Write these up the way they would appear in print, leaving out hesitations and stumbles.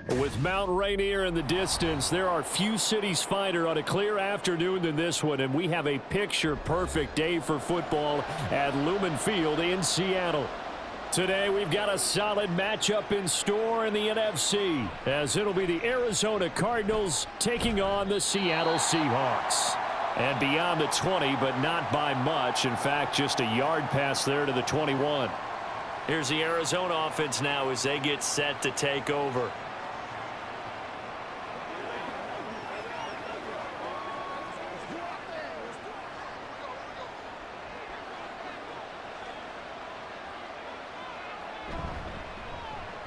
With Mount Rainier in the distance, there are few cities finer on a clear afternoon than this one, and we have a picture-perfect day for football at Lumen Field in Seattle. Today, we've got a solid matchup in store in the NFC, as it'll be the Arizona Cardinals taking on the Seattle Seahawks. And beyond the 20, but not by much. In fact, just a yard pass there to the 21. Here's the Arizona offense now as they get set to take over.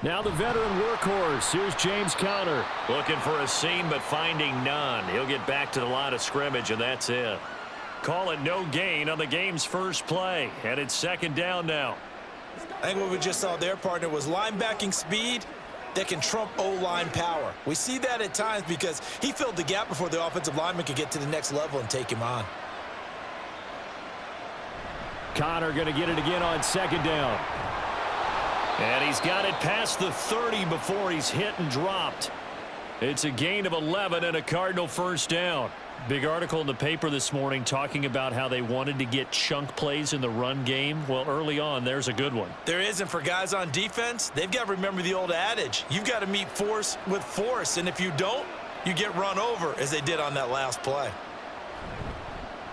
Now the veteran workhorse. Here's James Conner. Looking for a seam, but finding none. He'll get back to the line of scrimmage, and that's it. Call it no gain on the game's first play. And it's second down now. I think what we just saw there, partner, was linebacking speed that can trump O-line power. We see that at times because he filled the gap before the offensive lineman could get to the next level and take him on. Conner going to get it again on second down. And he's got it past the 30 before he's hit and dropped. It's a gain of 11 and a Cardinal first down. Big article in the paper this morning talking about how they wanted to get chunk plays in the run game. Well, early on, there's a good one. There isn't for guys on defense. They've got to remember the old adage. You've got to meet force with force, and if you don't, you get run over, as they did on that last play.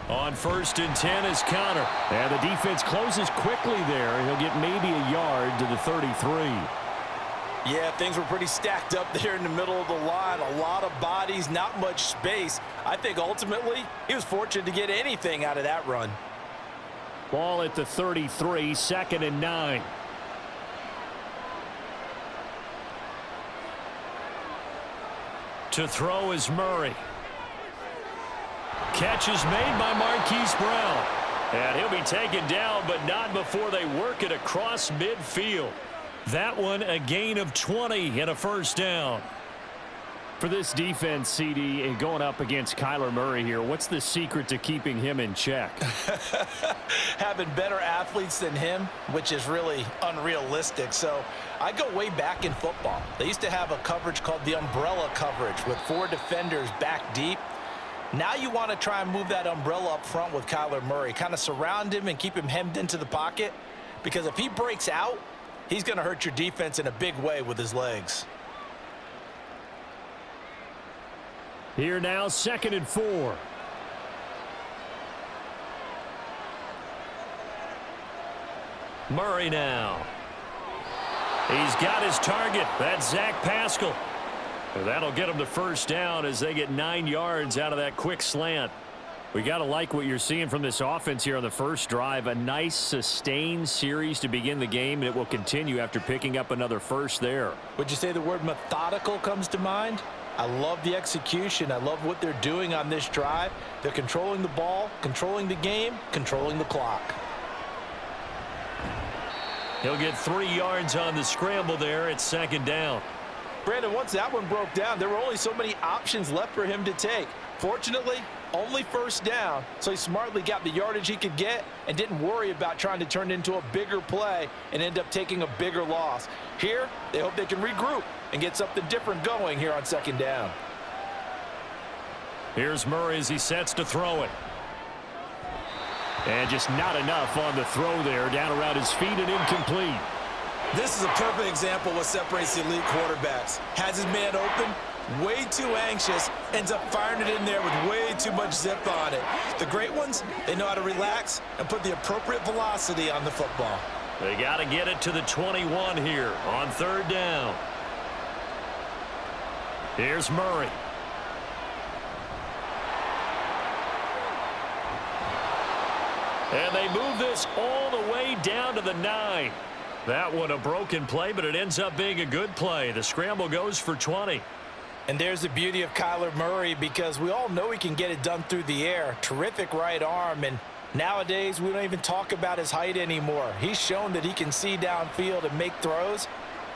On 1st and 10 is Conner. And the defense closes quickly there. He'll get maybe a yard to the 33. Yeah, things were pretty stacked up there in the middle of the line. A lot of bodies, not much space. I think ultimately he was fortunate to get anything out of that run. Ball at the 33, 2nd and 9. To throw is Murray. Catch is made by Marquise Brown. And he'll be taken down, but not before they work it across midfield. That one a gain of 20 and a first down. For this defense, CD, and going up against Kyler Murray here, what's the secret to keeping him in check? Having better athletes than him, which is really unrealistic. So I go way back in football. They used to have a coverage called the umbrella coverage with 4 defenders back deep. Now you want to try and move that umbrella up front with Kyler Murray. Kind of surround him and keep him hemmed into the pocket. Because if he breaks out, he's going to hurt your defense in a big way with his legs. Here now, 2nd and 4. Murray now. He's got his target. That's Zach Pascal. That'll get him the first down as they get 9 yards out of that quick slant. We got to like what you're seeing from this offense here on the first drive. A nice sustained series to begin the game, and it will continue after picking up another first there. Would you say the word methodical comes to mind? I love the execution. I love what they're doing on this drive. They're controlling the ball, controlling the game, controlling the clock. He'll get 3 yards on the scramble there at 2nd down. Brandon, once that one broke down, there were only so many options left for him to take. Fortunately, only first down, so he smartly got the yardage he could get and didn't worry about trying to turn it into a bigger play and end up taking a bigger loss. Here, they hope they can regroup and get something different going here on 2nd down. Here's Murray as he sets to throw it. And just not enough on the throw there, down around his feet and incomplete. This is a perfect example of what separates the elite quarterbacks. Has his man open, way too anxious, ends up firing it in there with way too much zip on it. The great ones, they know how to relax and put the appropriate velocity on the football. They got to get it to the 21 here on 3rd down. Here's Murray. And they move this all the way down to the 9. That one a broken play, but it ends up being a good play. The scramble goes for 20. And there's the beauty of Kyler Murray, because we all know he can get it done through the air. Terrific right arm, and nowadays we don't even talk about his height anymore. He's shown that he can see downfield and make throws,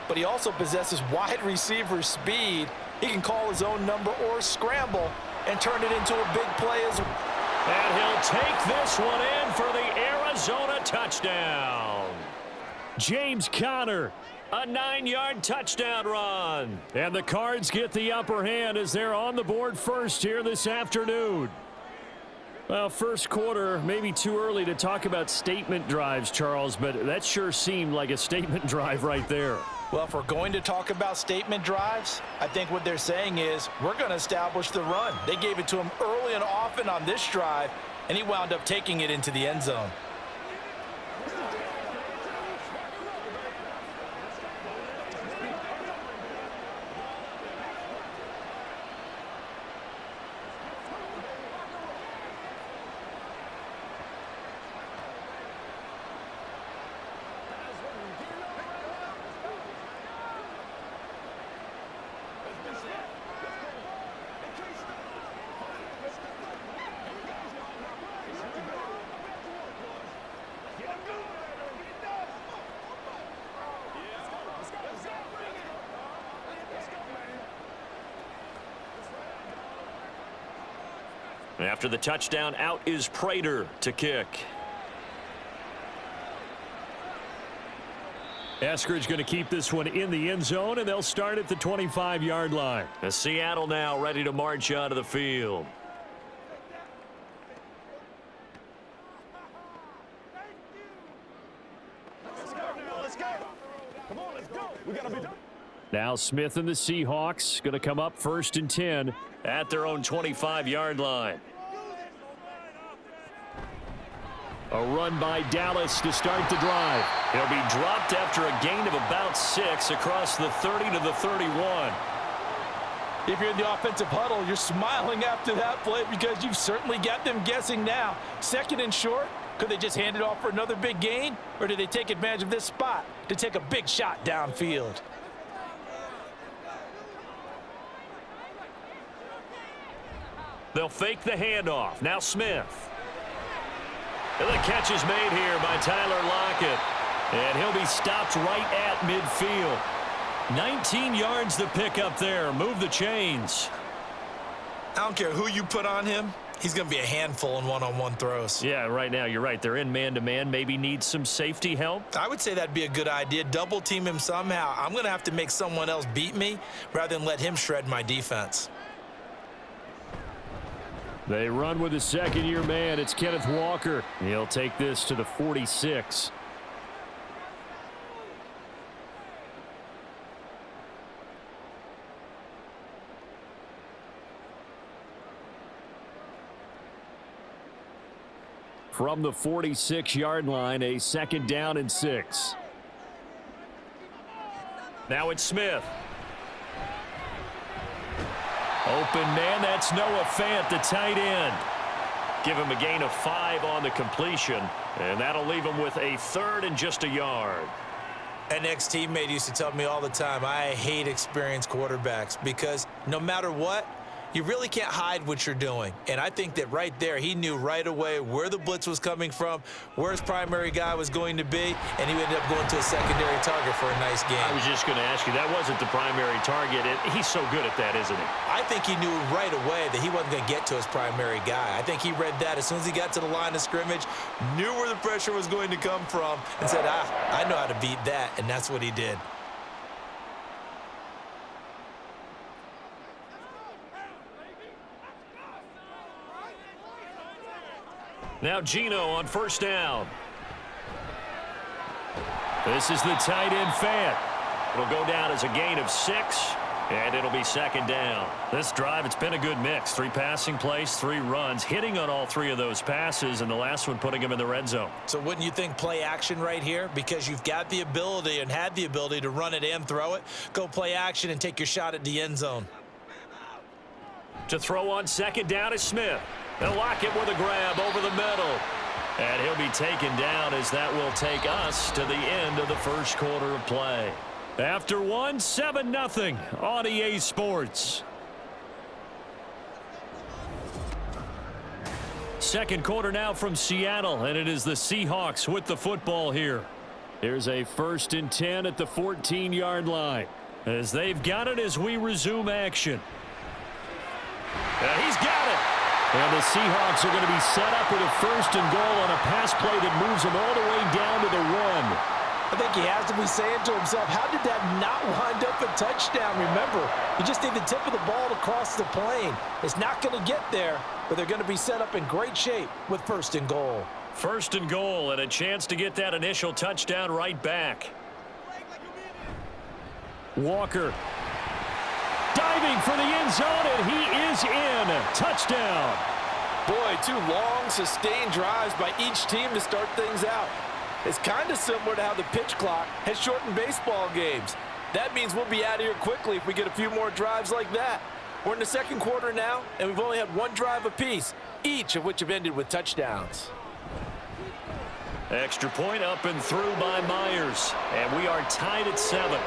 but he also possesses wide receiver speed. He can call his own number or scramble and turn it into a big play as well. And he'll take this one in for the Arizona touchdown. James Conner A 9-yard touchdown run. And the Cards get the upper hand as they're on the board first here this afternoon. Well, first quarter, maybe too early to talk about statement drives, Charles, but that sure seemed like a statement drive right there. Well, if we're going to talk about statement drives, I think what they're saying is we're going to establish the run. They gave it to him early and often on this drive, and he wound up taking it into the end zone. After the touchdown, out is Prater to kick. Eskridge going to keep this one in the end zone, and they'll start at the 25-yard line. The Seattle now ready to march out of the field. Let's go. Come on, let's go. We gotta be done. Now Smith and the Seahawks going to come up 1st and 10 at their own 25-yard line. A run by Dallas to start the drive. He'll be dropped after a gain of about 6 across the 30 to the 31. If you're in the offensive huddle, you're smiling after that play because you've certainly got them guessing now. 2nd and short, could they just hand it off for another big gain? Or do they take advantage of this spot to take a big shot downfield? They'll fake the handoff. Now Smith. And the catch is made here by Tyler Lockett. And he'll be stopped right at midfield. 19 yards to pick up there. Move the chains. I don't care who you put on him. He's going to be a handful in one-on-one throws. Yeah, right now you're right. They're in man-to-man. Maybe need some safety help. I would say that'd be a good idea. Double team him somehow. I'm going to have to make someone else beat me rather than let him shred my defense. They run with a second-year man. It's Kenneth Walker. He'll take this to the 46. From the 46-yard line, a 2nd down and 6. Now it's Smith. Open man, that's Noah Fant, the tight end. Give him a gain of 5 on the completion, and that'll leave him with a 3rd and just a yard. An ex-teammate used to tell me all the time, I hate experienced quarterbacks because no matter what, you really can't hide what you're doing. And I think that right there, he knew right away where the blitz was coming from, where his primary guy was going to be, and he ended up going to a secondary target for a nice game. I was just going to ask you, that wasn't the primary target. He's so good at that, isn't he? I think he knew right away that he wasn't going to get to his primary guy. I think he read that as soon as he got to the line of scrimmage, knew where the pressure was going to come from, and said, I know how to beat that, and that's what he did. Now Gino on 1st down. This is the tight end Fant. It'll go down as a gain of 6, and it'll be 2nd down. This drive, it's been a good mix. 3 passing plays, 3 runs, hitting on all 3 of those passes, and the last one putting him in the red zone. So wouldn't you think play action right here? Because you've got the ability and had the ability to run it and throw it. Go play action and take your shot at the end zone. To throw on 2nd down is Smith. They'll lock it with a grab over the middle. And he'll be taken down as that will take us to the end of the first quarter of play. After 1, 7-0 on EA Sports. Second quarter now from Seattle, and it is the Seahawks with the football here. Here's a 1st and 10 at the 14-yard line. As they've got it as we resume action. He's got it. And the Seahawks are going to be set up with a 1st and goal on a pass play that moves them all the way down to the 1. I think he has to be saying to himself, how did that not wind up a touchdown? Remember, you just need the tip of the ball to cross the plane. It's not going to get there, but they're going to be set up in great shape with 1st and goal. 1st and goal, and a chance to get that initial touchdown right back. Walker diving for the end zone, and he is in. Touchdown. Boy, 2 long, sustained drives by each team to start things out. It's kind of similar to how the pitch clock has shortened baseball games. That means we'll be out of here quickly if we get a few more drives like that. We're in the 2nd quarter now, and we've only had 1 drive apiece, each of which have ended with touchdowns. Extra point up and through by Myers, and we are tied at 7.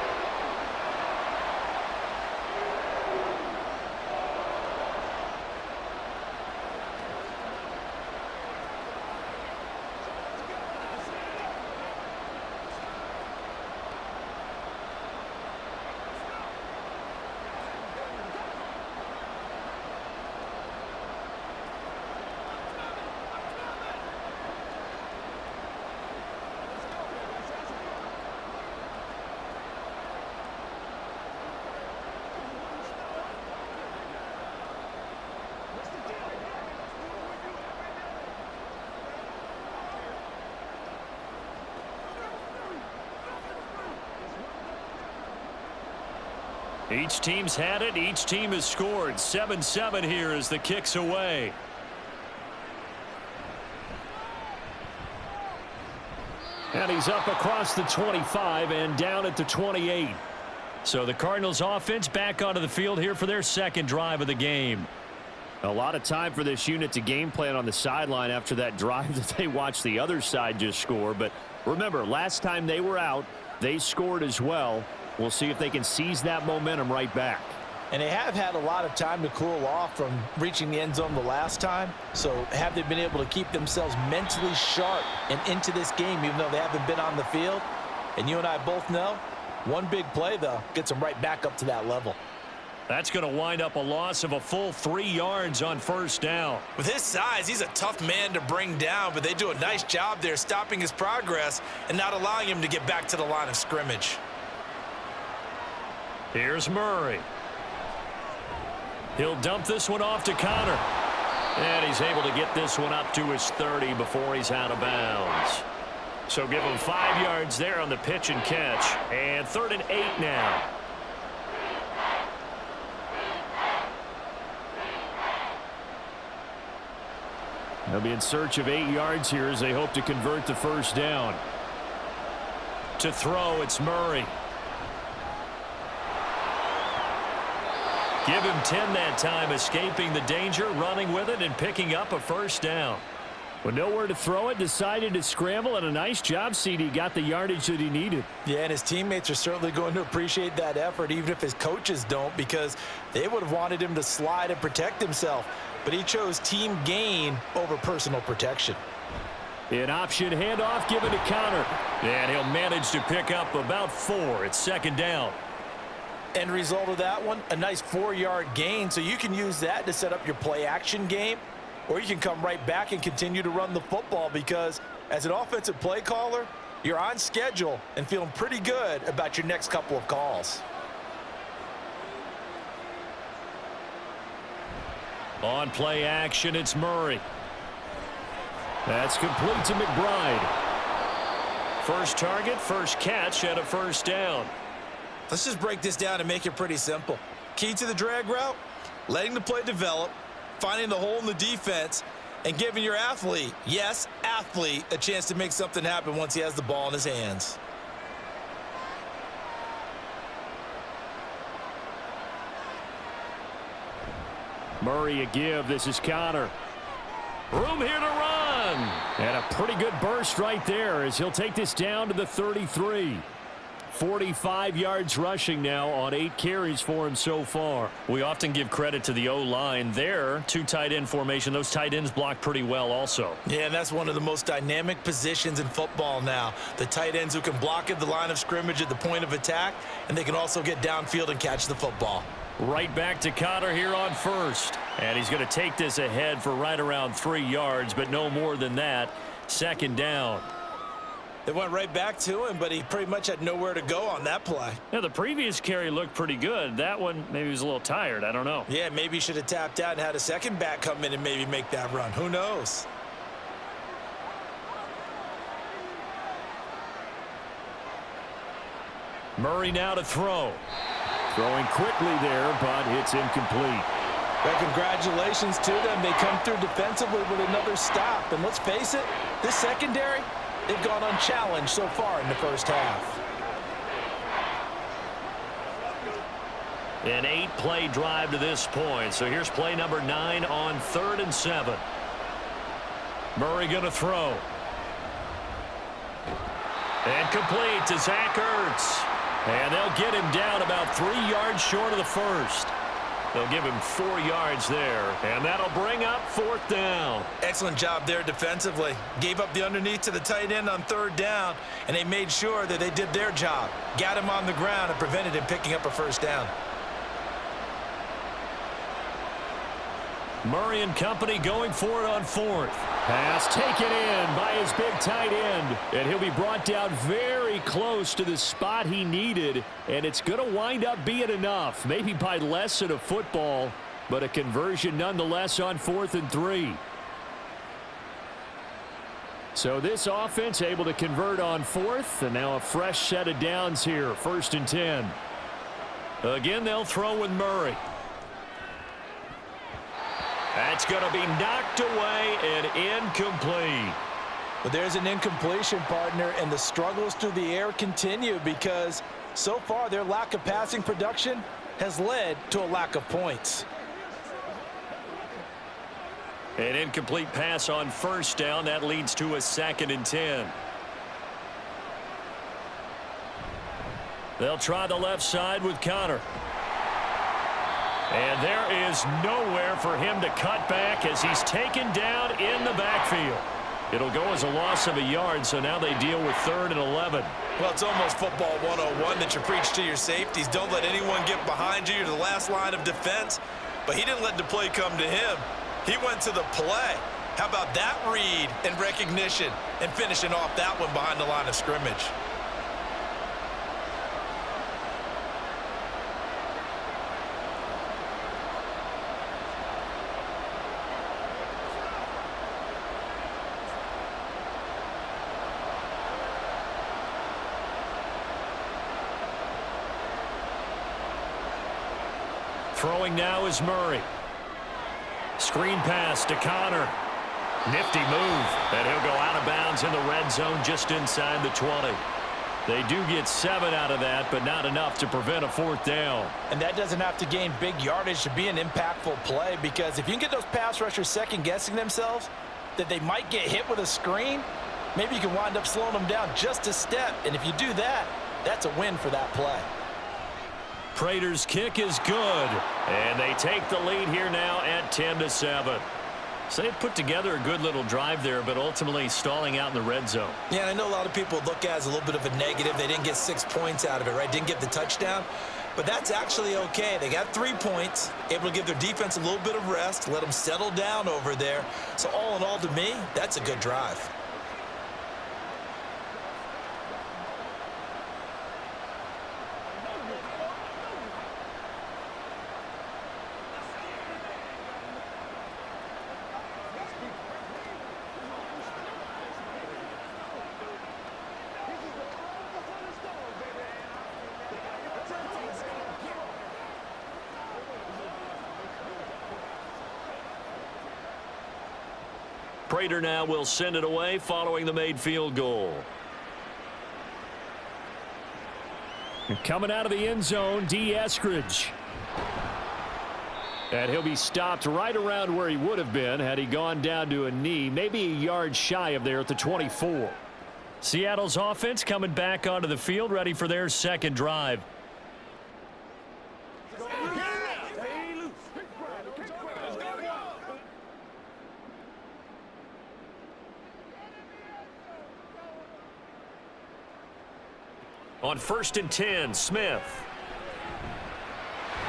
Each team's had it. Each team has scored. 7-7 here as the kick's away. And he's up across the 25 and down at the 28. So the Cardinals offense back onto the field here for their 2nd drive of the game. A lot of time for this unit to game plan on the sideline after that drive that they watched the other side just score. But remember, last time they were out, they scored as well. We'll see if they can seize that momentum right back. And they have had a lot of time to cool off from reaching the end zone the last time. So have they been able to keep themselves mentally sharp and into this game even though they haven't been on the field? And you and I both know, one big play, though, gets them right back up to that level. That's going to wind up a loss of a full 3 yards on 1st down. With his size, he's a tough man to bring down, but they do a nice job there stopping his progress and not allowing him to get back to the line of scrimmage. Here's Murray. He'll dump this one off to Connor. And he's able to get this one up to his 30 before he's out of bounds. So give him 5 yards there on the pitch and catch. And 3rd and 8 now. They'll be in search of 8 yards here as they hope to convert the 1st down. To throw, it's Murray. Give him 10 that time, escaping the danger, running with it, and picking up a 1st down. With nowhere to throw it, decided to scramble, and a nice job, CD. Got the yardage that he needed. Yeah, and his teammates are certainly going to appreciate that effort, even if his coaches don't, because they would have wanted him to slide and protect himself. But he chose team gain over personal protection. An option handoff given to Connor. And he'll manage to pick up about 4. It's 2nd down. End result of that one, a nice 4-yard gain, so you can use that to set up your play-action game, or you can come right back and continue to run the football because as an offensive play caller, you're on schedule and feeling pretty good about your next couple of calls. On play action, it's Murray. That's complete to McBride. First target, first catch, and a 1st down. Let's just break this down and make it pretty simple. Key to the drag route, letting the play develop, finding the hole in the defense, and giving your athlete, yes, athlete, a chance to make something happen once he has the ball in his hands. Murray a give. This is Connor. Room here to run. And a pretty good burst right there as he'll take this down to the 33. 45 yards rushing now on 8 carries for him so far. We often give credit to the O-line there. 2 tight end formation. Those tight ends block pretty well also. Yeah, and that's one of the most dynamic positions in football now. The tight ends who can block at the line of scrimmage at the point of attack, and they can also get downfield and catch the football. Right back to Connor here on 1st. And he's going to take this ahead for right around 3 yards, but no more than that. 2nd down. It went right back to him, but he pretty much had nowhere to go on that play. Yeah, the previous carry looked pretty good. That one, maybe he was a little tired. I don't know. Yeah, maybe he should have tapped out and had a second back come in and maybe make that run. Who knows? Murray now to throw. Throwing quickly there, but it's incomplete. Well, congratulations to them. They come through defensively with another stop. And let's face it, this secondary, they've gone unchallenged so far in the first half. An 8-play drive to this point. So here's play number 9 on 3rd and 7. Murray going to throw. And complete to Zach Ertz. And they'll get him down about 3 yards short of the first. They'll give him 4 yards there, and that'll bring up 4th down. Excellent job there defensively. Gave up the underneath to the tight end on 3rd down, and they made sure that they did their job. Got him on the ground and prevented him picking up a 1st down. Murray and company going for it on 4th. Pass taken in by his big tight end. And he'll be brought down very close to the spot he needed. And it's going to wind up being enough. Maybe by less than a football, but a conversion nonetheless on 4th and 3. So this offense able to convert on 4th. And now a fresh set of downs here. 1st and 10. Again, they'll throw with Murray. That's going to be knocked away and incomplete. But there's an incompletion, partner, and the struggles through the air continue because so far their lack of passing production has led to a lack of points. An incomplete pass on 1st down. That leads to a 2nd and 10. They'll try the left side with Connor. And there is nowhere for him to cut back as he's taken down in the backfield. It'll go as a loss of a yard, so now they deal with 3rd and 11. Well, it's almost football 101 that you preach to your safeties. Don't let anyone get behind you. You're the last line of defense. But he didn't let the play come to him. He went to the play. How about that read and recognition and finishing off that one behind the line of scrimmage? Throwing now is Murray. Screen pass to Connor. Nifty move. And he'll go out of bounds in the red zone just inside the 20. They do get 7 out of that, but not enough to prevent a 4th down. And that doesn't have to gain big yardage to be an impactful play because if you can get those pass rushers second-guessing themselves that they might get hit with a screen, maybe you can wind up slowing them down just a step. And if you do that, that's a win for that play. Prater's kick is good, and they take the lead here now at 10-7. So they put together a good little drive there, but ultimately stalling out in the red zone. Yeah, I know a lot of people look at it as a little bit of a negative. They didn't get 6 points out of it, right? Didn't get the touchdown. But that's actually okay. They got 3 points, able to give their defense a little bit of rest, let them settle down over there. So all in all, to me, that's a good drive. Prater now will send it away following the made field goal. Coming out of the end zone, D. Eskridge. And he'll be stopped right around where he would have been had he gone down to a knee, maybe a yard shy of there at the 24. Seattle's offense coming back onto the field, ready for their 2nd drive. On 1st and 10, Smith.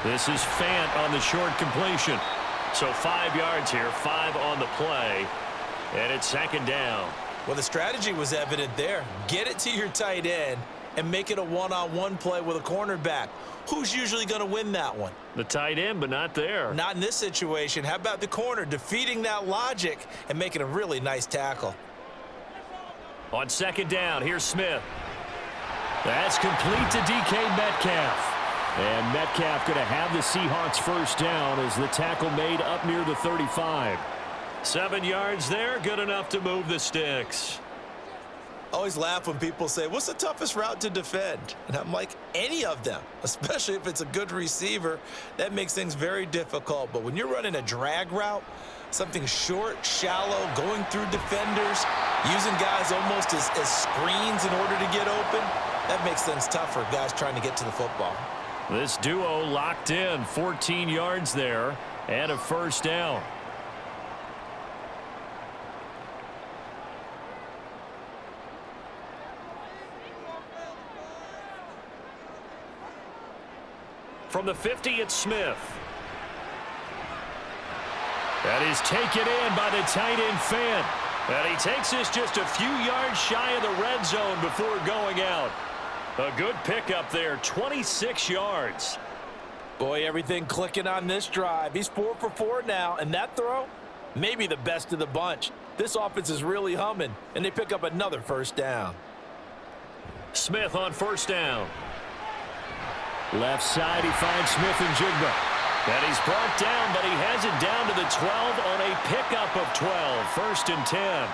This is Fant on the short completion. So 5 yards here, 5 on the play, and it's 2nd down. Well, the strategy was evident there. Get it to your tight end and make it a one-on-one play with a cornerback. Who's usually going to win that one? The tight end, but not there. Not in this situation. How about the corner defeating that logic and making a really nice tackle? On second down, here's Smith. That's complete to DK Metcalf. And Metcalf going to have the Seahawks first down as the tackle made up near the 35. 7 yards there, good enough to move the sticks. I always laugh when people say, what's the toughest route to defend? And I'm like, any of them, especially if it's a good receiver. That makes things very difficult. But when you're running a drag route, something short, shallow, going through defenders, using guys almost as screens in order to get open, that makes things tough for guys trying to get to the football. This duo locked in, 14 yards there, and a first down. From the 50, it's Smith. That is taken in by the tight end Fant. And he takes this just a few yards shy of the red zone before going out. A good pickup there, 26 yards. Boy, everything clicking on this drive. He's 4 for 4 now, and that throw, maybe the best of the bunch. This offense is really humming, and they pick up another first down. Smith on first down. Left side, he finds Smith and Jigba. And he's brought down, but he has it down to the 12 on a pickup of 12. First and 10.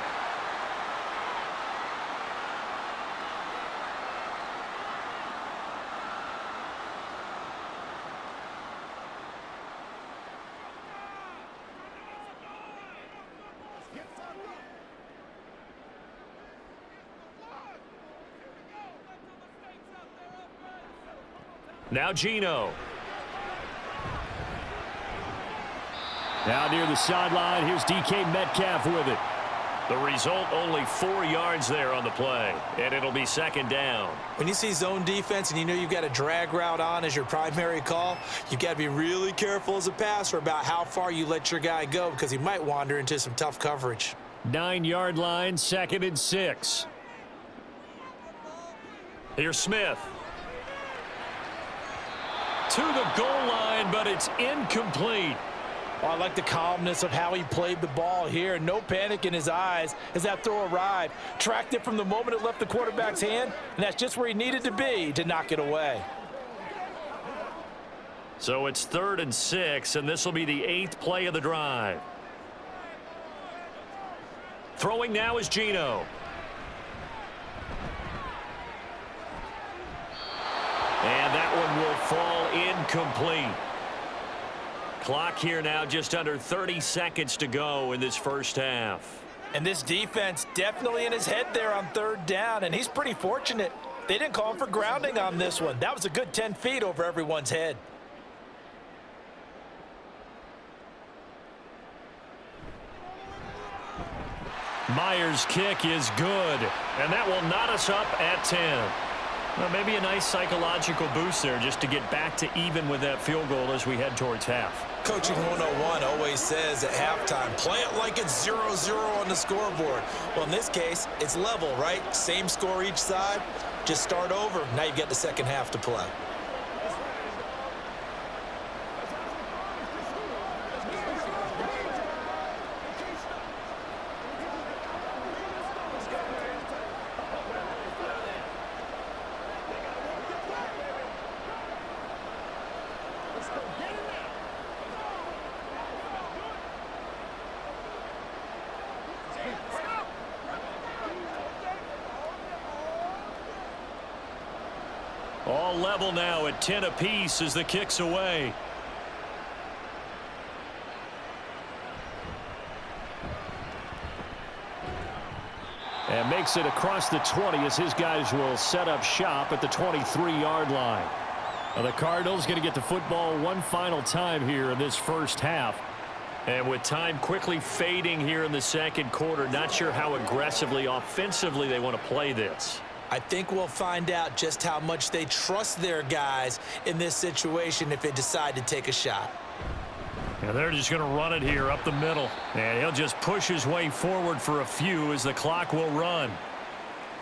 Now Geno. Now near the sideline, here's DK Metcalf with it. The result, only 4 yards there on the play, and it'll be second down. When you see zone defense and you know you've got a drag route on as your primary call, you've got to be really careful as a passer about how far you let your guy go because he might wander into some tough coverage. 9-yard line, second and 6. Here's Smith. To the goal line, but it's incomplete. Oh, I like the calmness of how he played the ball here. No panic in his eyes as that throw arrived. Tracked it from the moment it left the quarterback's hand, and that's just where he needed to be to knock it away. So it's 3rd and 6, and this will be the 8th play of the drive. Throwing now is Geno. And that one will fall incomplete. Clock here now, just under 30 seconds to go in this first half. And this defense definitely in his head there on 3rd down, and he's pretty fortunate. They didn't call him for grounding on this one. That was a good 10 feet over everyone's head. Myers' kick is good, and that will knot us up at 10. Well, maybe a nice psychological boost there just to get back to even with that field goal as we head towards half. Coaching 101 always says at halftime, play it like it's 0-0 on the scoreboard. Well, in this case, it's level, right? Same score each side. Just start over. Now you get the second half to play. All level now at 10 apiece as the kick's away. And makes it across the 20 as his guys will set up shop at the 23-yard line. Now the Cardinals going to get the football one final time here in this first half. And with time quickly fading here in the second quarter, not sure how aggressively, offensively they want to play this. I think we'll find out just how much they trust their guys in this situation if they decide to take a shot. And they're just going to run it here up the middle. And he'll just push his way forward for a few as the clock will run.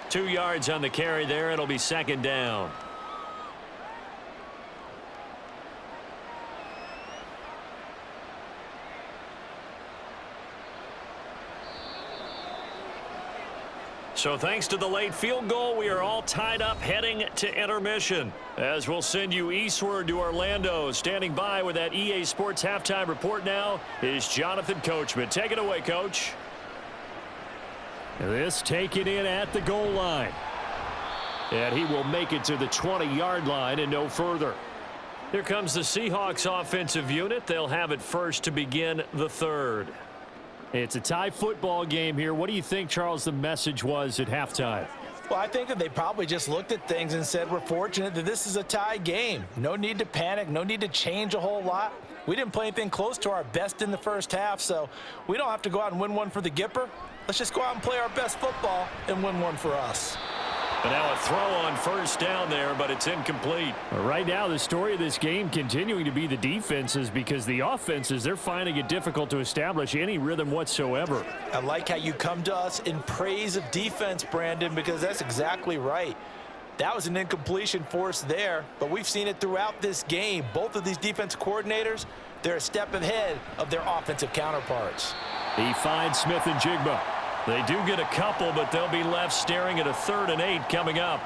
2 yards on the carry there. It'll be second down. So thanks to the late field goal, we are all tied up heading to intermission. As we'll send you eastward to Orlando. Standing by with that EA Sports halftime report now is Jonathan Coachman. Take it away, Coach. This taken in at the goal line. And he will make it to the 20-yard line and no further. Here comes the Seahawks offensive unit. They'll have it first to begin the third. It's a tie football game here. What do you think, Charles, the message was at halftime? Well, I think that they probably just looked at things and said, we're fortunate that this is a tie game. No need to panic. No need to change a whole lot. We didn't play anything close to our best in the first half, so we don't have to go out and win one for the Gipper. Let's just go out and play our best football and win one for us. But now a throw on first down there, but it's incomplete. Right now, the story of this game continuing to be the defenses, because the offenses, they're finding it difficult to establish any rhythm whatsoever. I like how you come to us in praise of defense, Brandon, because that's exactly right. That was an incompletion force there, but we've seen it throughout this game. Both of these defense coordinators, they're a step ahead of their offensive counterparts. He finds Smith and Jigba. They do get a couple, but they'll be left staring at a 3rd and 8 coming up.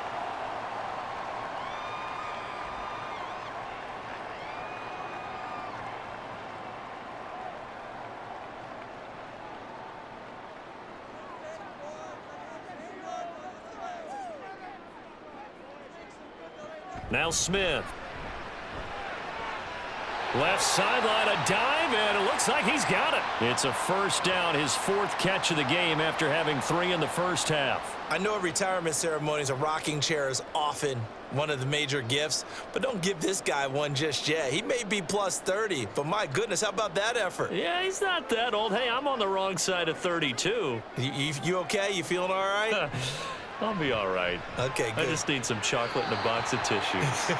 Now Smith. Left sideline, a dive, and it looks like he's got it. It's a first down, his 4th catch of the game after having 3 in the first half. I know at retirement ceremonies, a rocking chair is often one of the major gifts, but don't give this guy one just yet. He may be plus 30, but my goodness, how about that effort? Yeah, he's not that old. Hey, I'm on the wrong side of 32. You okay? You feeling all right? I'll be all right. Okay, good. I just need some chocolate and a box of tissues.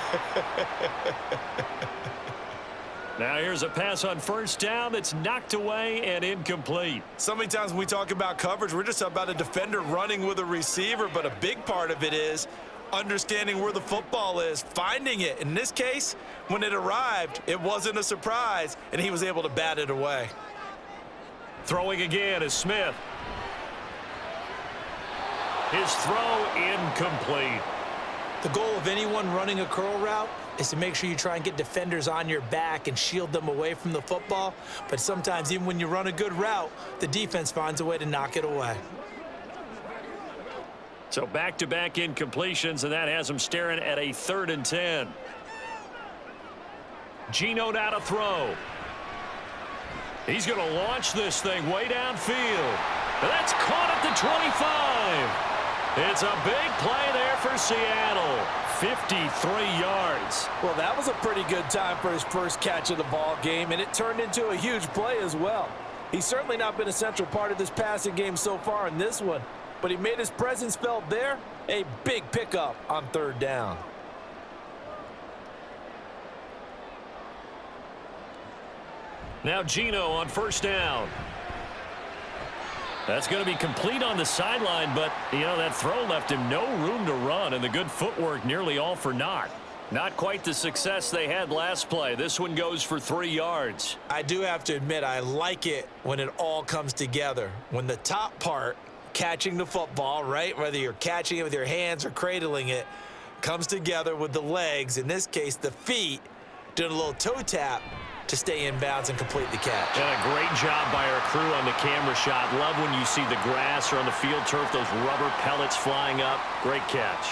Now here's a pass on first down that's knocked away and incomplete. So many times when we talk about coverage, we're just about a defender running with a receiver, but a big part of it is understanding where the football is, finding it. In this case, when it arrived, it wasn't a surprise, and he was able to bat it away. Throwing again is Smith. His throw incomplete. The goal of anyone running a curl route is to make sure you try and get defenders on your back and shield them away from the football. But sometimes even when you run a good route, the defense finds a way to knock it away. So back-to-back incompletions, and that has him staring at a 3rd and 10. Geno now to throw. He's going to launch this thing way downfield. That's caught at the 25. It's a big play there for Seattle. 53 yards. Well, that was a pretty good time for his first catch of the ball game, and it turned into a huge play as well. He's certainly not been a central part of this passing game so far in this one, but he made his presence felt there. A big pickup on 3rd down. Now Geno on first down. That's going to be complete on the sideline, but, you know, that throw left him no room to run, and the good footwork nearly all for naught. Not quite the success they had last play. This one goes for 3 yards. I do have to admit, I like it when it all comes together. When the top part, catching the football, right, whether you're catching it with your hands or cradling it, comes together with the legs, in this case the feet, doing a little toe tap to stay in bounds and complete the catch. And a great job by our crew on the camera shot. Love when you see the grass or on the field turf, those rubber pellets flying up. Great catch.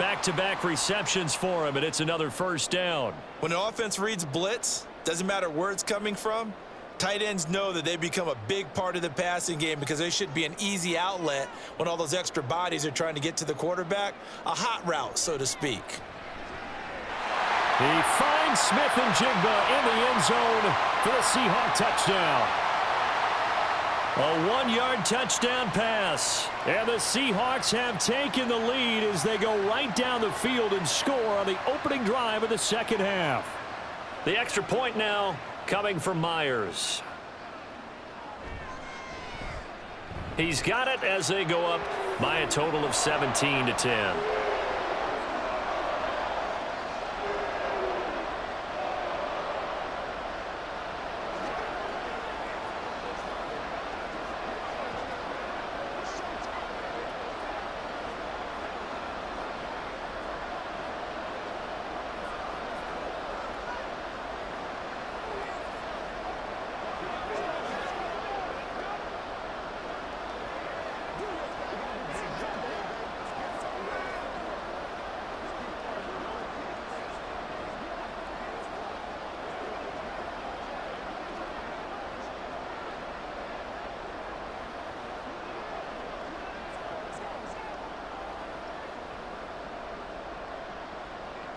Back-to-back receptions for him, and it's another first down. When an offense reads blitz, doesn't matter where it's coming from, tight ends know that they become a big part of the passing game because they should be an easy outlet when all those extra bodies are trying to get to the quarterback. A hot route, so to speak. He finds Smith and Jigba in the end zone for the Seahawks touchdown. A 1-yard touchdown pass. And the Seahawks have taken the lead as they go right down the field and score on the opening drive of the second half. The extra point now Coming from Myers. He's got it as they go up by a total of 17-10.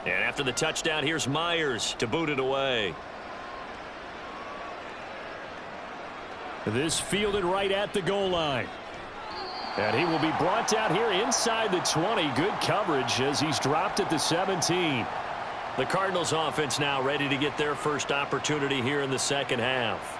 And after the touchdown, here's Myers to boot it away. This fielded right at the goal line. And he will be brought down here inside the 20. Good coverage as he's dropped at the 17. The Cardinals offense now ready to get their first opportunity here in the second half.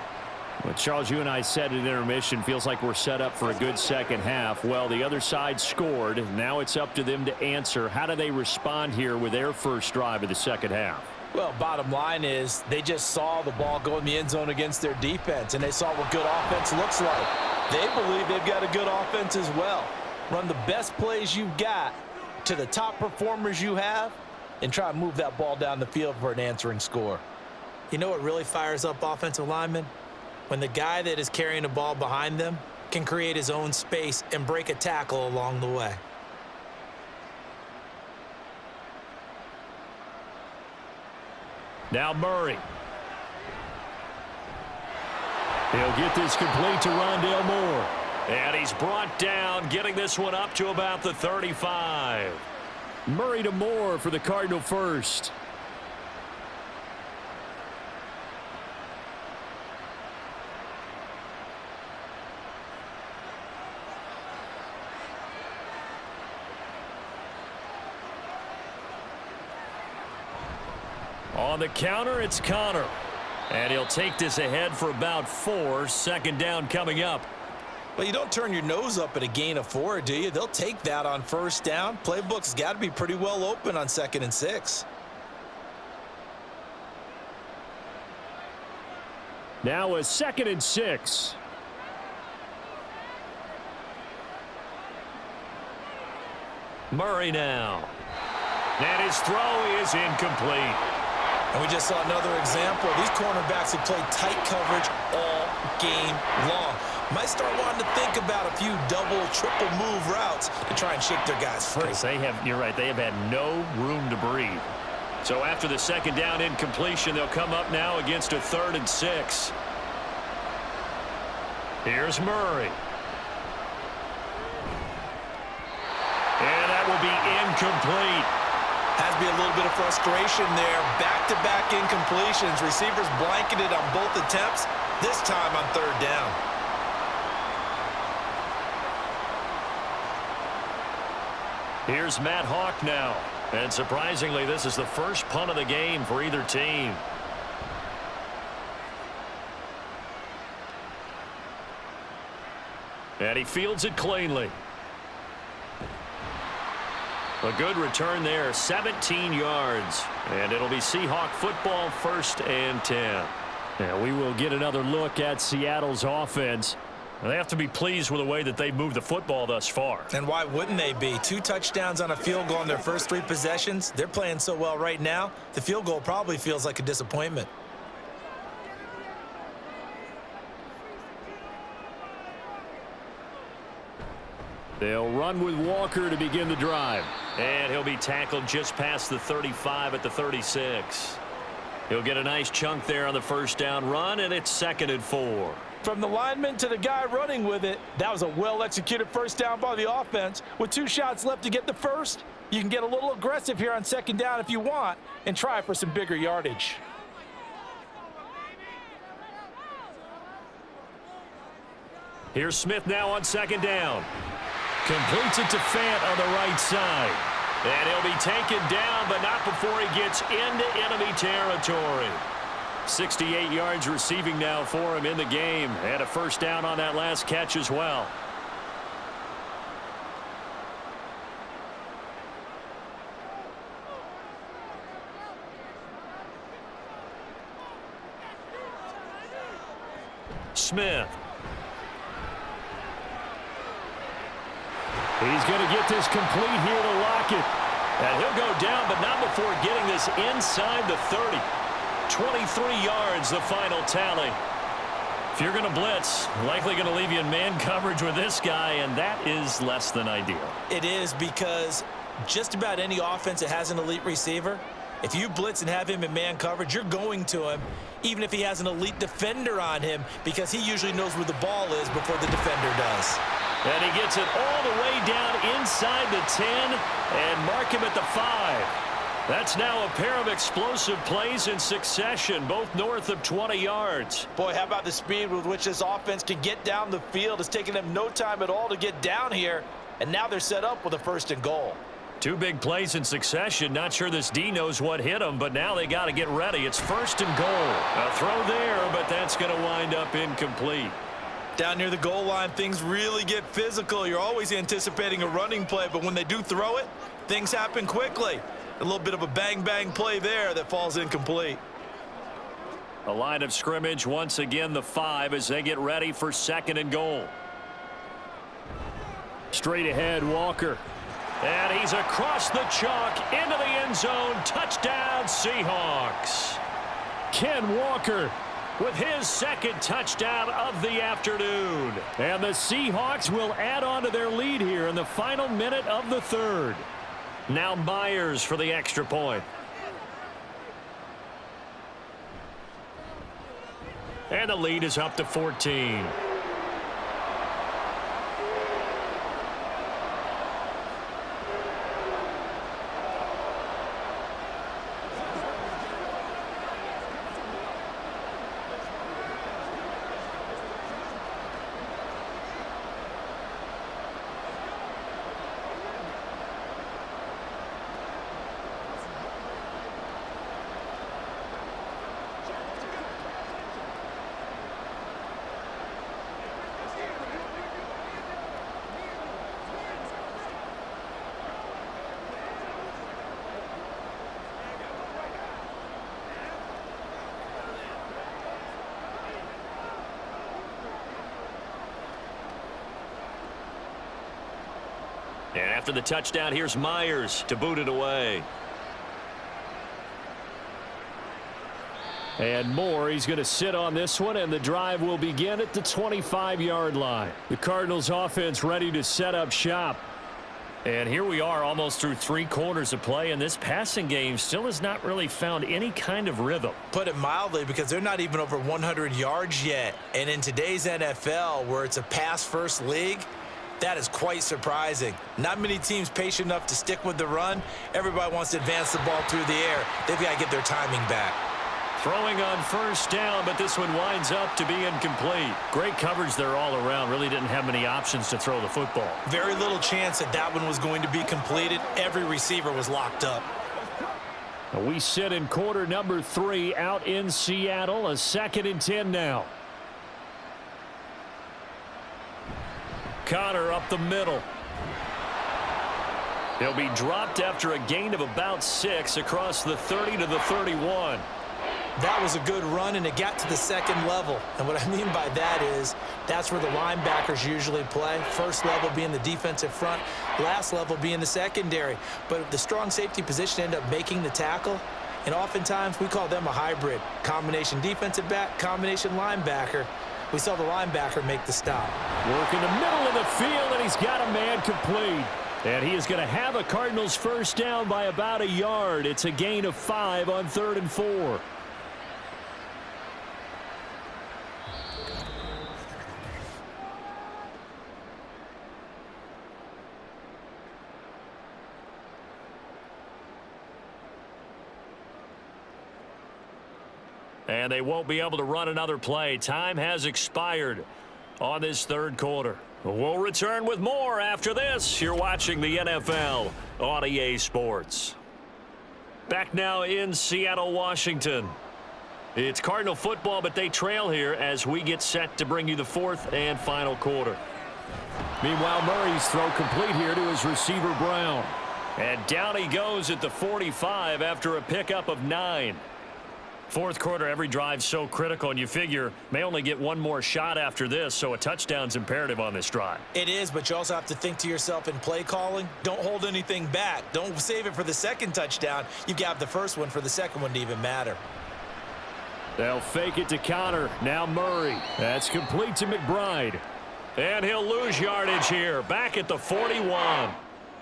Well, Charles, you and I said at intermission, feels like we're set up for a good second half. Well, the other side scored. Now it's up to them to answer. How do they respond here with their first drive of the second half? Well, bottom line is they just saw the ball go in the end zone against their defense, and they saw what good offense looks like. They believe they've got a good offense as well. Run the best plays you've got to the top performers you have and try to move that ball down the field for an answering score. You know what really fires up offensive linemen? When the guy that is carrying the ball behind them can create his own space and break a tackle along the way. Now Murray. He'll get this complete to Rondale Moore. And he's brought down, getting this one up to about the 35. Murray to Moore for the Cardinal first. On the counter, it's Connor. And he'll take this ahead for about 4. Second down coming up. Well, you don't turn your nose up at a gain of 4, do you? They'll take that on first down. Playbook's got to be pretty well open on 2nd and 6. Now a 2nd and 6. Murray now. And his throw is incomplete. And we just saw another example. These cornerbacks have played tight coverage all game long. Might start wanting to think about a few double, triple move routes to try and shake their guys free. You're right, they have had no room to breathe. So after the second down incompletion, they'll come up now against a 3rd and 6. Here's Murray. And that will be incomplete. Has to be a little bit of frustration there. Back-to-back incompletions. Receivers blanketed on both attempts, this time on 3rd down. Here's Matt Hawk now. And surprisingly, this is the first punt of the game for either team. And he fields it cleanly. A good return there, 17 yards. And it'll be Seahawk football, 1st and 10. Now we will get another look at Seattle's offense. They have to be pleased with the way that they've moved the football thus far. And why wouldn't they be? 2 touchdowns on a field goal in their first 3 possessions. They're playing so well right now, the field goal probably feels like a disappointment. They'll run with Walker to begin the drive. And he'll be tackled just past the 35 at the 36. He'll get a nice chunk there on the first down run, and it's 2nd and 4. From the lineman to the guy running with it, that was a well-executed first down by the offense. With 2 shots left to get the first, you can get a little aggressive here on 2nd down if you want and try for some bigger yardage. Here's Smith now on 2nd down. Completes it to Fant on the right side. And he'll be taken down, but not before he gets into enemy territory. 68 yards receiving now for him in the game, and a first down on that last catch as well. Smith. He's going to get this complete here to lock it. And he'll go down, but not before getting this inside the 30. 23 yards, the final tally. If you're going to blitz, likely going to leave you in man coverage with this guy, and that is less than ideal. It is, because just about any offense that has an elite receiver, if you blitz and have him in man coverage, you're going to him, even if he has an elite defender on him, because he usually knows where the ball is before the defender does. And he gets it all the way down inside the 10 and mark him at the 5. That's now a pair of explosive plays in succession, both north of 20 yards. Boy, how about the speed with which this offense can get down the field? It's taken them no time at all to get down here, and now they're set up with a 1st and goal. 2 big plays in succession. Not sure this D knows what hit them, but now they got to get ready. It's 1st and goal. A throw there, but that's going to wind up incomplete. Down near the goal line, things really get physical. You're always anticipating a running play, but when they do throw it, things happen quickly. A little bit of a bang-bang play there that falls incomplete. A line of scrimmage, once again the 5 as they get ready for 2nd and goal. Straight ahead, Walker. And he's across the chalk into the end zone. Touchdown, Seahawks. Ken Walker with his 2nd touchdown of the afternoon. And the Seahawks will add on to their lead here in the final minute of the 3rd. Now Myers for the extra point. And the lead is up to 14. And after the touchdown, here's Myers to boot it away. And Moore, he's going to sit on this one, and the drive will begin at the 25-yard line. The Cardinals offense ready to set up shop. And here we are almost through 3 quarters of play, and this passing game still has not really found any kind of rhythm. Put it mildly, because they're not even over 100 yards yet. And in today's NFL, where it's a pass-first league, that is quite surprising. Not many teams patient enough to stick with the run. Everybody wants to advance the ball through the air. They've got to get their timing back. Throwing on 1st down, but this one winds up to be incomplete. Great coverage there all around. Really didn't have many options to throw the football. Very little chance that that one was going to be completed. Every receiver was locked up. We sit in quarter number 3 out in Seattle. A 2nd and 10 now. Connor up the middle. He'll be dropped after a gain of about 6 across the 30 to the 31. That was a good run, and it got to the 2nd level. And what I mean by that is that's where the linebackers usually play. First level being the defensive front, last level being the secondary. But the strong safety position ended up making the tackle, and oftentimes we call them a hybrid. Combination defensive back, combination linebacker. We saw the linebacker make the stop. Work in the middle of the field, and he's got a man complete. And he is going to have a Cardinals 1st down by about a yard. It's a gain of 5 on 3rd and 4. And they won't be able to run another play. Time has expired on this 3rd quarter. We'll return with more after this. You're watching the NFL on EA Sports. Back now in Seattle, Washington. It's Cardinal football, but they trail here as we get set to bring you the fourth and final quarter. Meanwhile, Murray's throw complete here to his receiver, Brown. And down he goes at the 45 after a pickup of 9. Fourth quarter, every drive's so critical, and you figure may only get one more shot after this, so a touchdown's imperative on this drive. It is, but you also have to think to yourself in play calling, don't hold anything back. Don't save it for the second touchdown. You've got the first one for the second one to even matter. They'll fake it to Connor. Now Murray. That's complete to McBride. And he'll lose yardage here. Back at the 41.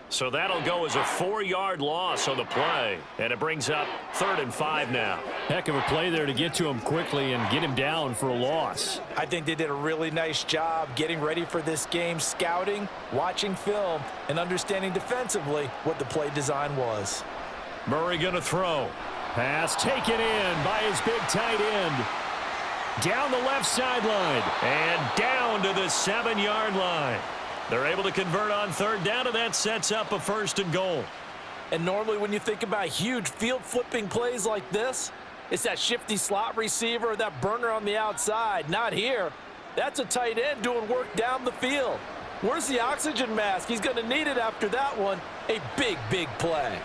So that'll go as a 4-yard loss on the play. And it brings up 3rd and 5 now. Heck of a play there to get to him quickly and get him down for a loss. I think they did a really nice job getting ready for this game, scouting, watching film, and understanding defensively what the play design was. Murray going to throw. Pass taken in by his big tight end. Down the left sideline and down to the 7-yard line. They're able to convert on 3rd down, and that sets up a 1st and goal. And normally when you think about huge field flipping plays like this, it's that shifty slot receiver, that burner on the outside. Not here. That's a tight end doing work down the field. Where's the oxygen mask? He's going to need it after that one. A big, big play.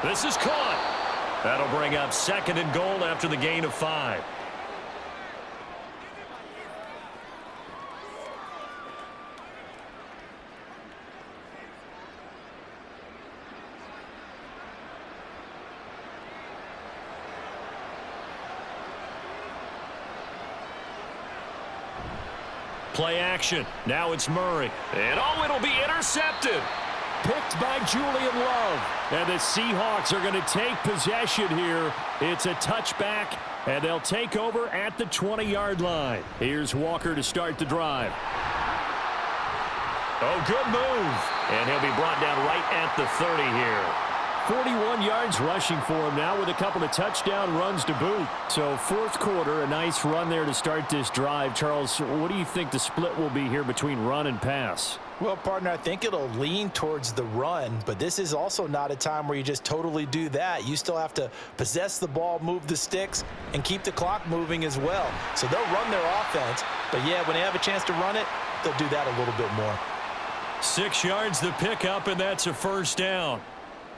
This is caught. That'll bring up 2nd and goal after the gain of 5. Play action. Now it's Murray. And oh, it'll be intercepted. Picked by Julian Love. And the Seahawks are going to take possession here. It's a touchback, and they'll take over at the 20-yard line. Here's Walker to start the drive. Oh, good move. And he'll be brought down right at the 30 here. 41 yards rushing for him now with a couple of touchdown runs to boot. So 4th quarter, a nice run there to start this drive. Charles, what do you think the split will be here between run and pass? Well, partner, I think it'll lean towards the run, but this is also not a time where you just totally do that. You still have to possess the ball, move the sticks, and keep the clock moving as well. So they'll run their offense, but yeah, when they have a chance to run it, they'll do that a little bit more. 6 yards the pickup, and that's a 1st down.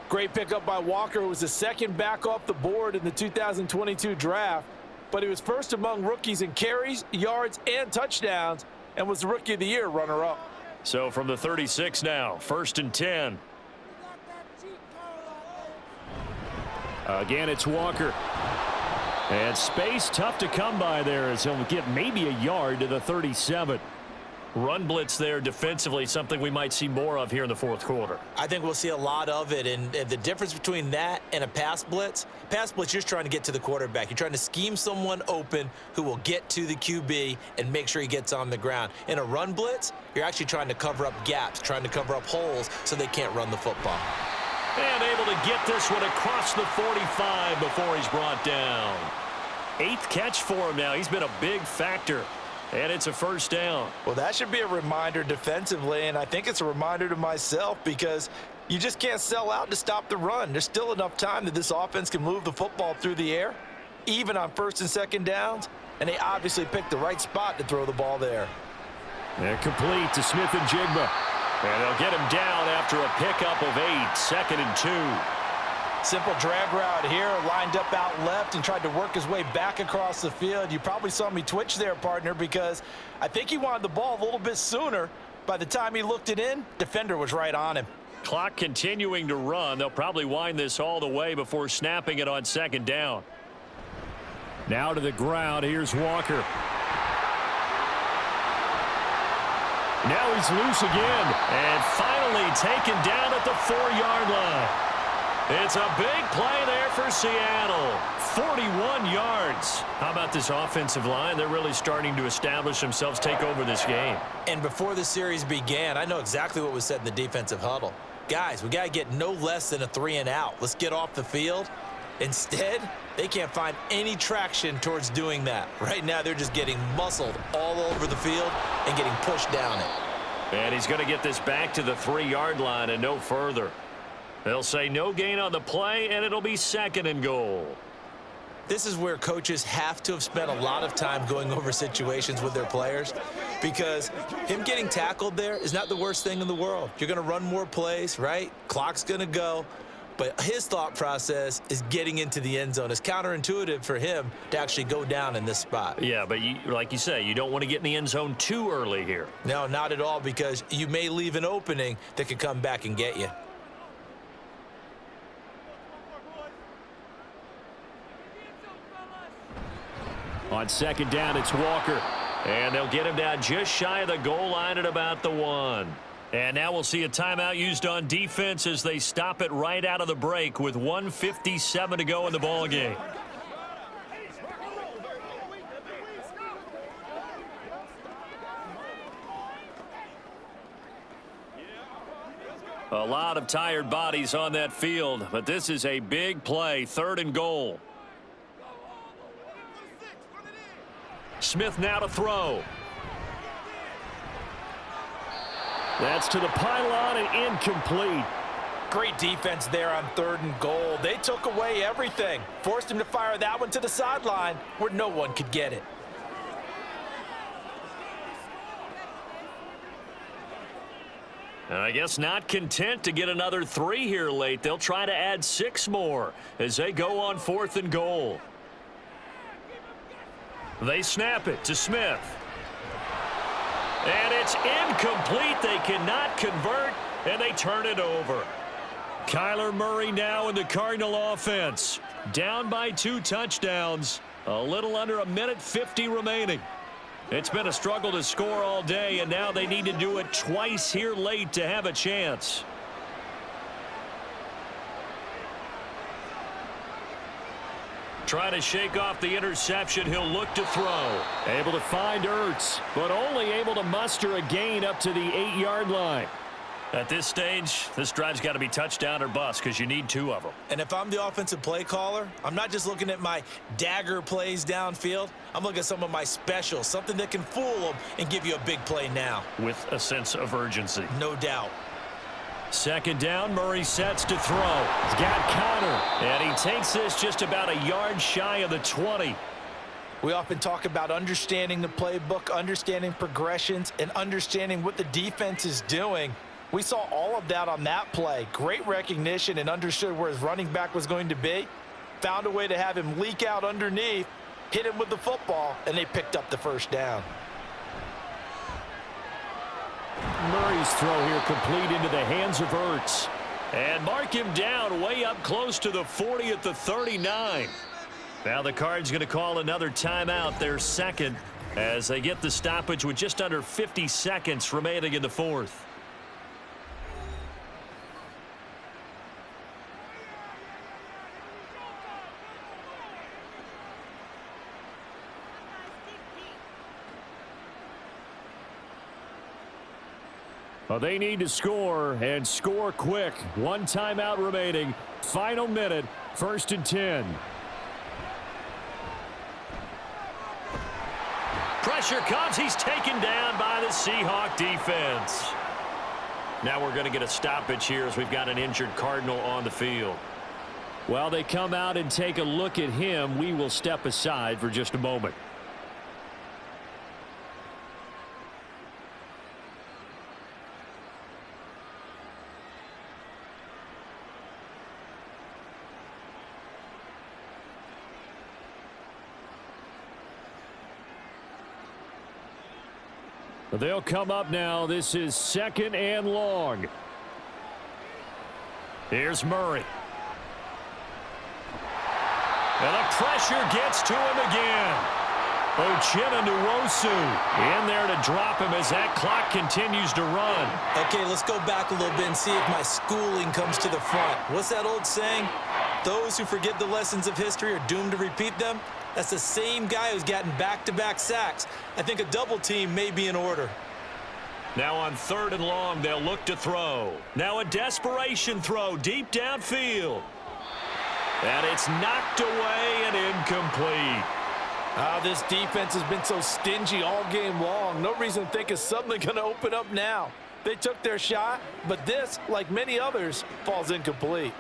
Great pickup by Walker, who was the 2nd back off the board in the 2022 draft, but he was 1st among rookies in carries, yards, and touchdowns, and was the Rookie of the Year runner-up. So from the 36 now, 1st and 10. Again, it's Walker. And space tough to come by there as he'll get maybe a yard to the 37. Run blitz there defensively, something we might see more of here in the 4th quarter. I think we'll see a lot of it, and the difference between that and a pass blitz, you're just trying to get to the quarterback. You're trying to scheme someone open who will get to the QB and make sure he gets on the ground. In a run blitz, you're actually trying to cover up gaps, trying to cover up holes so they can't run the football. And able to get this one across the 45 before he's brought down. 8th catch for him now. He's been a big factor. And it's a 1st down. Well, that should be a reminder defensively, and I think it's a reminder to myself because you just can't sell out to stop the run. There's still enough time that this offense can move the football through the air, even on 1st and 2nd downs, and they obviously picked the right spot to throw the ball there. They're complete to Smith and Jigba. And they'll get him down after a pickup of 8, 2nd and 2. Simple drag route here, lined up out left and tried to work his way back across the field. You probably saw me twitch there, partner, because I think he wanted the ball a little bit sooner. By the time he looked it in, defender was right on him. Clock continuing to run. They'll probably wind this all the way before snapping it on 2nd down. Now to the ground. Here's Walker. Now he's loose again. And finally taken down at the 4-yard line. It's a big play there for Seattle. 41 yards. How about this offensive line? They're really starting to establish themselves, take over this game. And before the series began, I know exactly what was said in the defensive huddle. Guys, we got to get no less than a 3 and out. Let's get off the field. Instead, they can't find any traction towards doing that. Right now, they're just getting muscled all over the field and getting pushed down it. And he's going to get this back to the 3-yard line and no further. They'll say no gain on the play, and it'll be 2nd and goal. This is where coaches have to have spent a lot of time going over situations with their players, because him getting tackled there is not the worst thing in the world. You're going to run more plays, right? Clock's going to go. But his thought process is getting into the end zone. It's counterintuitive for him to actually go down in this spot. Yeah, but like you say, you don't want to get in the end zone too early here. No, not at all, because you may leave an opening that could come back and get you. On second down, it's Walker. And they'll get him down just shy of the goal line at about the 1. And now we'll see a timeout used on defense as they stop it right out of the break with 1:57 to go in the ball game. A lot of tired bodies on that field, but this is a big play, 3rd and goal. Smith now to throw. That's to the pylon and incomplete. Great defense there on 3rd and goal. They took away everything. Forced him to fire that one to the sideline where no one could get it. And I guess not content to get another 3 here late. They'll try to add 6 more as they go on 4th and goal. They snap it to Smith. And it's incomplete. They cannot convert, and they turn it over. Kyler Murray now in the Cardinal offense. Down by 2 touchdowns. A little under 1:50 remaining. It's been a struggle to score all day, and now they need to do it twice here late to have a chance. Trying to shake off the interception. He'll look to throw. Able to find Ertz, but only able to muster a gain up to the 8-yard line. At this stage, this drive's got to be touchdown or bust because you need 2 of them. And if I'm the offensive play caller, I'm not just looking at my dagger plays downfield. I'm looking at some of my specials, something that can fool them and give you a big play now. With a sense of urgency. No doubt. Second down, Murray sets to throw. He's got Connor, and he takes this just about a yard shy of the 20. We often talk about understanding the playbook, understanding progressions, and understanding what the defense is doing. We saw all of that on that play. Great recognition and understood where his running back was going to be. Found a way to have him leak out underneath, hit him with the football, and they picked up the first down. Murray's throw here complete into the hands of Ertz. And mark him down way up close to the 40 at the 39. Now the Cards going to call another timeout, their second, as they get the stoppage with just under 50 seconds remaining in the 4th. Well, they need to score, and score quick. 1 timeout remaining. Final minute, 1st and 10. Pressure comes. He's taken down by the Seahawk defense. Now we're going to get a stoppage here as we've got an injured Cardinal on the field. While they come out and take a look at him, we will step aside for just a moment. They'll come up now. This is 2nd and long. Here's Murray. And the pressure gets to him again. Uchenna Nwosu in there to drop him as that clock continues to run. Okay, let's go back a little bit and see if my schooling comes to the front. What's that old saying? Those who forget the lessons of history are doomed to repeat them. That's the same guy who's gotten back-to-back sacks. I think a double team may be in order. Now on 3rd and long, they'll look to throw. Now a desperation throw deep downfield. And it's knocked away and incomplete. This defense has been so stingy all game long. No reason to think it's suddenly going to open up now. They took their shot, but this, like many others, falls incomplete.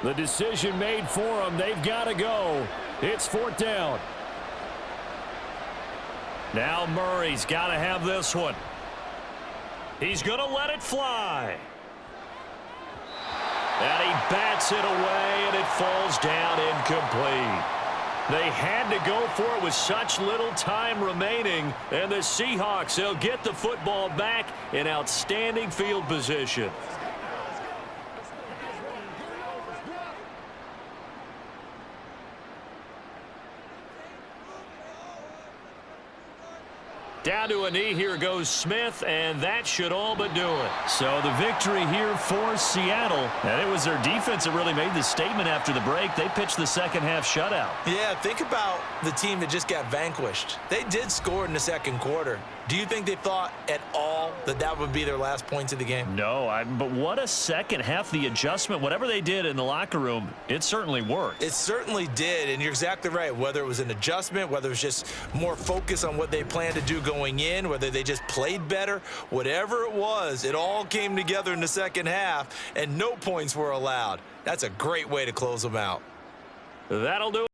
The decision made for them. They've got to go. It's 4th down. Now Murray's got to have this one. He's going to let it fly. And he bats it away, and it falls down incomplete. They had to go for it with such little time remaining, and the Seahawks, they'll get the football back in outstanding field position. Down to a knee, here goes Smith, and that should all but do it. So the victory here for Seattle. And it was their defense that really made the statement after the break. They pitched the second half shutout. Yeah, think about the team that just got vanquished. They did score in the second quarter. Do you think they thought at all that that would be their last points of the game? No, but what a second half. The adjustment, whatever they did in the locker room, it certainly worked. It certainly did, and you're exactly right. Whether it was an adjustment, whether it was just more focus on what they planned to do going in, whether they just played better, whatever it was, it all came together in the second half, and no points were allowed. That's a great way to close them out. That'll do it.